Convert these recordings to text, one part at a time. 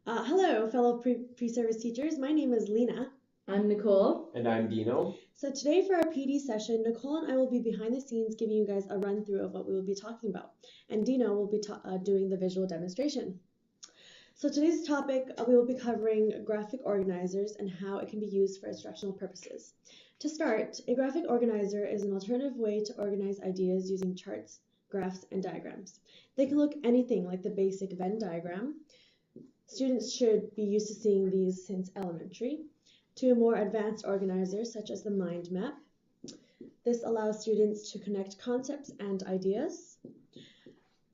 Hello, fellow pre-service teachers. My name is Lena. I'm Nicole. And I'm Dino. So today for our PD session, Nicole and I will be behind the scenes giving you guys a run through of what we will be talking about. And Dino will be doing the visual demonstration. So today's topic, we will be covering graphic organizers and how it can be used for instructional purposes. To start, a graphic organizer is an alternative way to organize ideas using charts, graphs, and diagrams. They can look anything like the basic Venn diagram. Students should be used to seeing these since elementary, to a more advanced organizer such as the mind map. This allows students to connect concepts and ideas.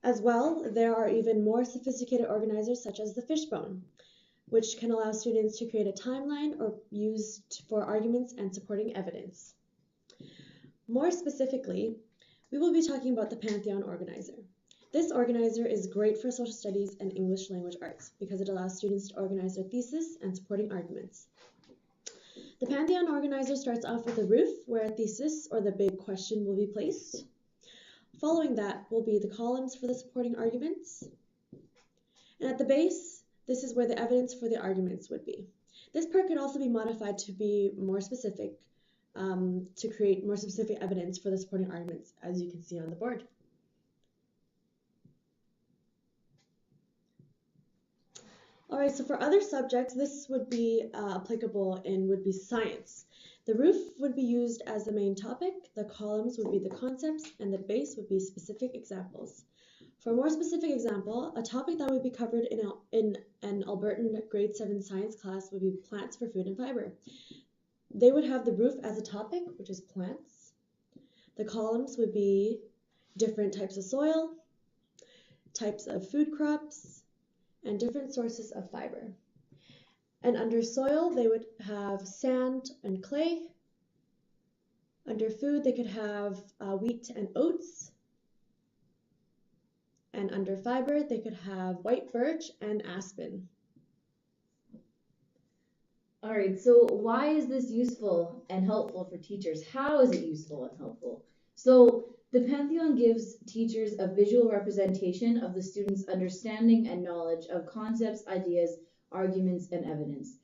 As well, there are even more sophisticated organizers such as the fishbone, which can allow students to create a timeline or used for arguments and supporting evidence. More specifically, we will be talking about the Pantheon organizer. This organizer is great for social studies and English language arts because it allows students to organize their thesis and supporting arguments. The Pantheon organizer starts off with a roof where a thesis or the big question will be placed. Following that will be the columns for the supporting arguments. And at the base, this is where the evidence for the arguments would be. This part could also be modified to be more specific, to create more specific evidence for the supporting arguments, as you can see on the board. Alright, so for other subjects, this would be applicable in would be science. The roof would be used as the main topic, the columns would be the concepts, and the base would be specific examples. For a more specific example, a topic that would be covered in an Albertan grade 7 science class would be plants for food and fiber. They would have the roof as a topic, which is plants. The columns would be different types of soil, types of food crops, and different sources of fiber. And under soil, they would have sand and clay. Under food, they could have wheat and oats. And under fiber, they could have white birch and aspen. All right, so why is this useful and helpful for teachers? How is it useful and helpful? So the Pantheon gives teachers a visual representation of the students' understanding and knowledge of concepts, ideas, arguments, and evidence.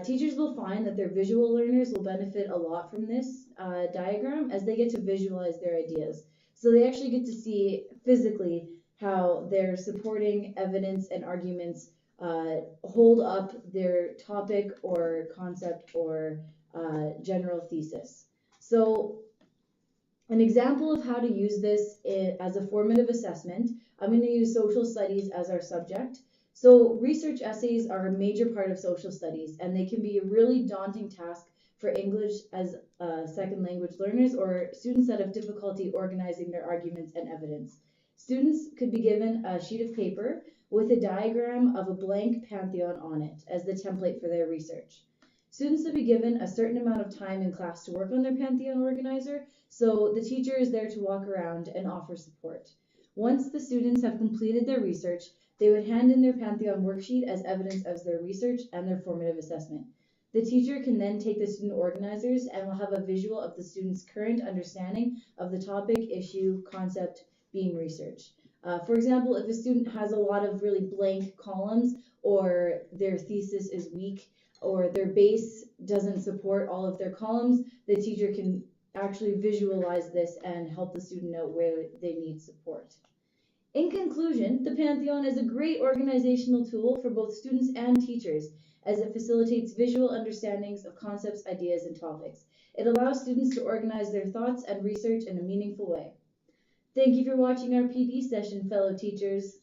Teachers will find that their visual learners will benefit a lot from this diagram as they get to visualize their ideas. So they actually get to see physically how their supporting evidence and arguments hold up their topic or concept or general thesis. So an example of how to use this as a formative assessment, I'm going to use social studies as our subject. So research essays are a major part of social studies, and they can be a really daunting task for English as second language learners or students that have difficulty organizing their arguments and evidence. Students could be given a sheet of paper with a diagram of a blank pantheon on it as the template for their research. Students will be given a certain amount of time in class to work on their Pantheon organizer, so the teacher is there to walk around and offer support. Once the students have completed their research, they would hand in their Pantheon worksheet as evidence of their research and their formative assessment. The teacher can then take the student organizers and will have a visual of the student's current understanding of the topic, issue, concept being researched. For example, if a student has a lot of really blank columns or their thesis is weak, or their base doesn't support all of their columns, the teacher can actually visualize this and help the student know where they need support. In conclusion, the Pantheon is a great organizational tool for both students and teachers as it facilitates visual understandings of concepts, ideas, and topics. It allows students to organize their thoughts and research in a meaningful way. Thank you for watching our PD session, fellow teachers.